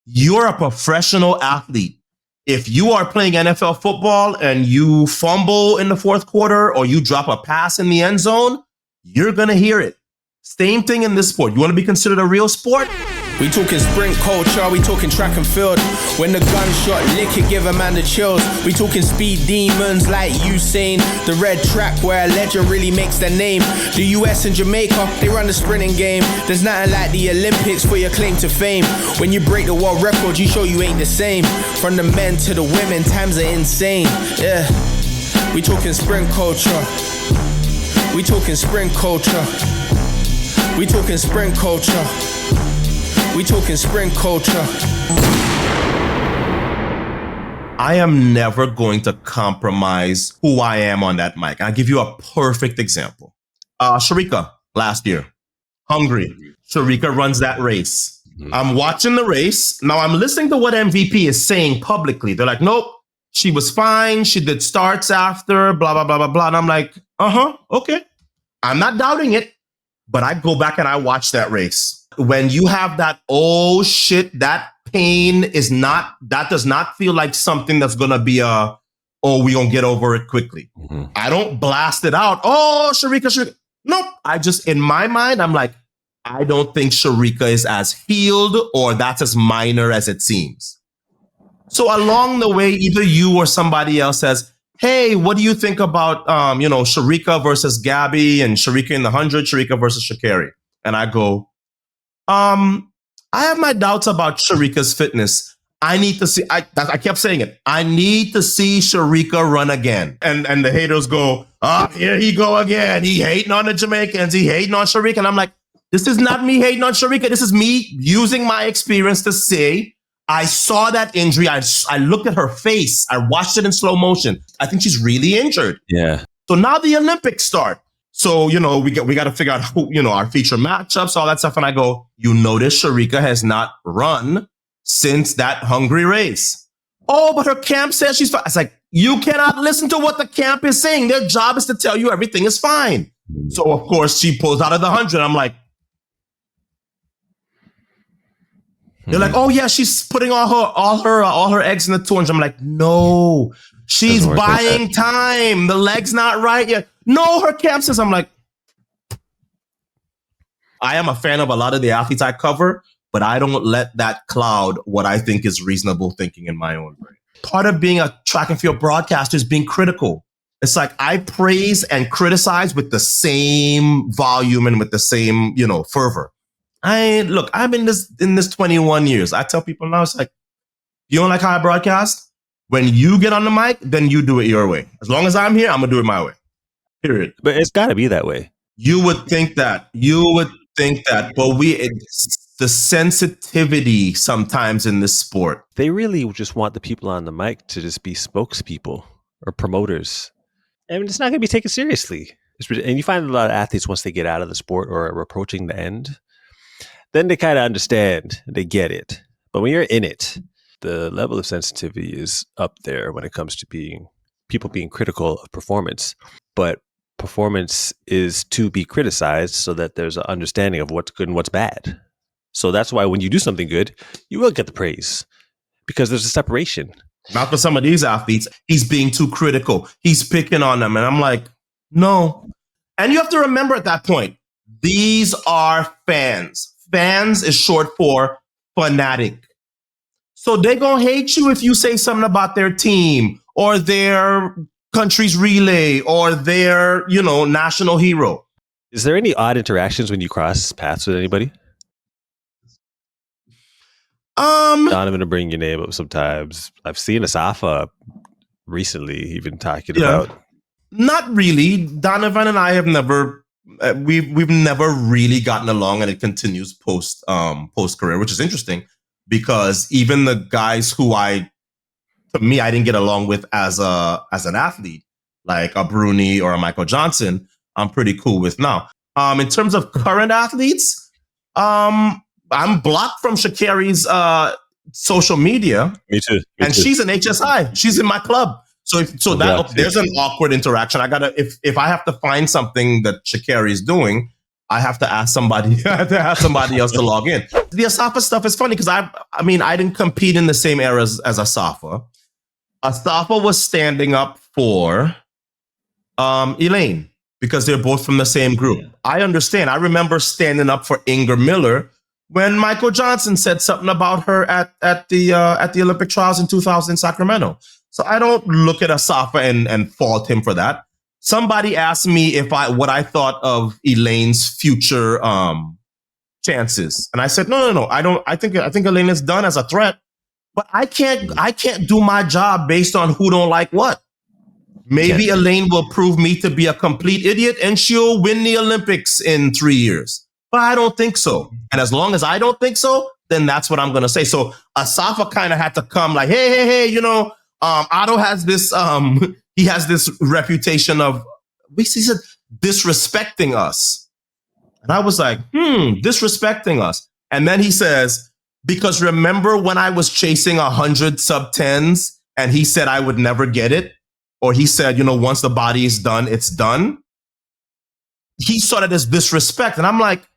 You're a professional athlete. If you are playing NFL football and you fumble in the fourth quarter or you drop a pass in the end zone, you're going to hear it. Same thing in this sport. You want to be considered a real sport? We talking sprint culture, we talking track and field. When the gunshot lick it, give a man the chills. We talking speed demons like Usain. The red track where a legend really makes their name. The US and Jamaica, they run the sprinting game. There's nothing like the Olympics for your claim to fame. When you break the world record, you show you ain't the same. From the men to the women, times are insane. Yeah, we talking sprint culture. We talking sprint culture. We talking sprint culture. We talking sprint culture. I am never going to compromise who I am on that mic. I'll give you a perfect example. Sharika, last year, Hungary. Sharika runs that race. I'm watching the race. Now I'm listening to what MVP is saying publicly. They're like, nope, she was fine. She did starts after, blah, blah, blah, blah, blah. And I'm like, okay. I'm not doubting it. But I go back and I watch that race. When you have that, oh shit, that pain that does not feel like something that's going to be we going to get over it quickly. Mm-hmm. I don't blast it out. Oh, Sharika. Nope. I just, in my mind, I'm like, I don't think Sharika is as healed or that's as minor as it seems. So along the way, either you or somebody else says, hey, what do you think about, Sharika versus Gabby and Sharika in the 100, Sharika versus Sha'Carri? And I go, I have my doubts about Sharika's fitness. I need to see, I kept saying it. I need to see Sharika run again. And the haters go, here he go again. He hating on the Jamaicans. He hating on Sharika. And I'm like, this is not me hating on Sharika. This is me using my experience to say, I saw that injury. I looked at her face. I watched it in slow motion. I think she's really injured. Yeah. So now the Olympics start. So, we got to figure out who, our feature matchups, all that stuff. And I go, notice Sharika has not run since that Hungary race. Oh, but her camp says she's fine. It's like, you cannot listen to what the camp is saying. Their job is to tell you everything is fine. So, of course, she pulls out of the 100. I'm like, they're like, oh yeah, she's putting all her eggs in the 200. I'm like, no, she's buying time. The leg's not right yet. No, her camp says. I'm like, I am a fan of a lot of the athletes I cover, but I don't let that cloud what I think is reasonable thinking in my own brain. Part of being a track and field broadcaster is being critical. It's like I praise and criticize with the same volume and with the same, fervor. I've been in this 21 years. I tell people now, it's like, you don't like how I broadcast? When you get on the mic, then you do it your way. As long as I'm here, I'm going to do it my way. Period. But it's got to be that way. You would think that. But it's the sensitivity sometimes in this sport. They really just want the people on the mic to just be spokespeople or promoters. I mean, it's not going to be taken seriously. And you find a lot of athletes, once they get out of the sport or are approaching the end, then they kind of understand, they get it. But when you're in it, the level of sensitivity is up there when it comes to people being critical of performance. But performance is to be criticized so that there's an understanding of what's good and what's bad. So that's why when you do something good, you will get the praise because there's a separation. Not for some of these athletes. He's being too critical. He's picking on them. And I'm like, no. And you have to remember at that point, these are fans. Fans is short for fanatic. So they're going to hate you if you say something about their team or their country's relay or their, national hero. Is there any odd interactions when you cross paths with anybody? Donovan will bring your name up sometimes. I've seen Asafa recently even talking about. Not really. Donovan and I have never... we've never really gotten along, and it continues post career, which is interesting because even the guys who I didn't get along with as an athlete, like a Bruni or a Michael Johnson, I'm pretty cool with now. In terms of current athletes, I'm blocked from Sha'Carri's social media. Me too. She's an HSI. She's in my club. There's an awkward interaction. If I have to find something that Sha'Carri is doing, I have to ask somebody. I have to ask somebody else to log in. The Asafa stuff is funny because I didn't compete in the same era as Asafa. Asafa was standing up for Elaine because they're both from the same group. Yeah. I understand. I remember standing up for Inger Miller when Michael Johnson said something about her at the Olympic trials in 2000 in Sacramento. So I don't look at Asafa and fault him for that. Somebody asked me what I thought of Elaine's future chances, and I said no. I don't. I think Elaine is done as a threat, but I can't do my job based on who don't like what. Maybe Elaine will prove me to be a complete idiot, and she'll win the Olympics in 3 years. But I don't think so. And as long as I don't think so, then that's what I'm going to say. So Asafa kind of had to come like, hey, Ato has this, he has this reputation of, he said, disrespecting us. And I was like, disrespecting us. And then he says, because remember when I was chasing 100 sub-10s and he said I would never get it? Or he said, once the body is done, it's done. He saw that as disrespect. And I'm like,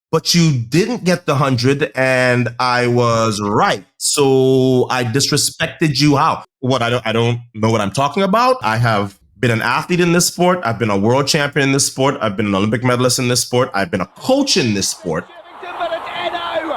but you didn't get the 100 and I was right. So I disrespected you. How? What? I don't know what I'm talking about. I have been an athlete in this sport. I've been a world champion in this sport. I've been an Olympic medalist in this sport. I've been a coach in this sport. But it's Ato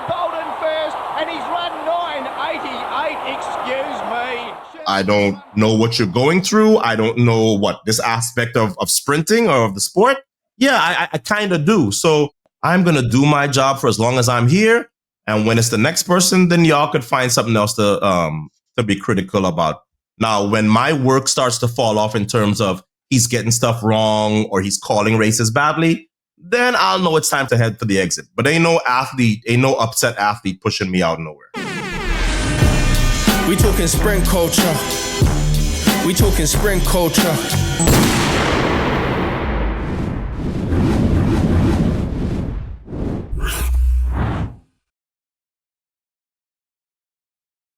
Boldon first, and he's run 9:88. Excuse me. I don't know what you're going through. I don't know what this aspect of sprinting or of the sport. Yeah, I kind of do. So I'm going to do my job for as long as I'm here. And when it's the next person, then y'all could find something else to be critical about. Now, when my work starts to fall off in terms of he's getting stuff wrong or he's calling races badly, then I'll know it's time to head for the exit. But ain't no upset athlete pushing me out nowhere. We talking sprint culture. We talking sprint culture.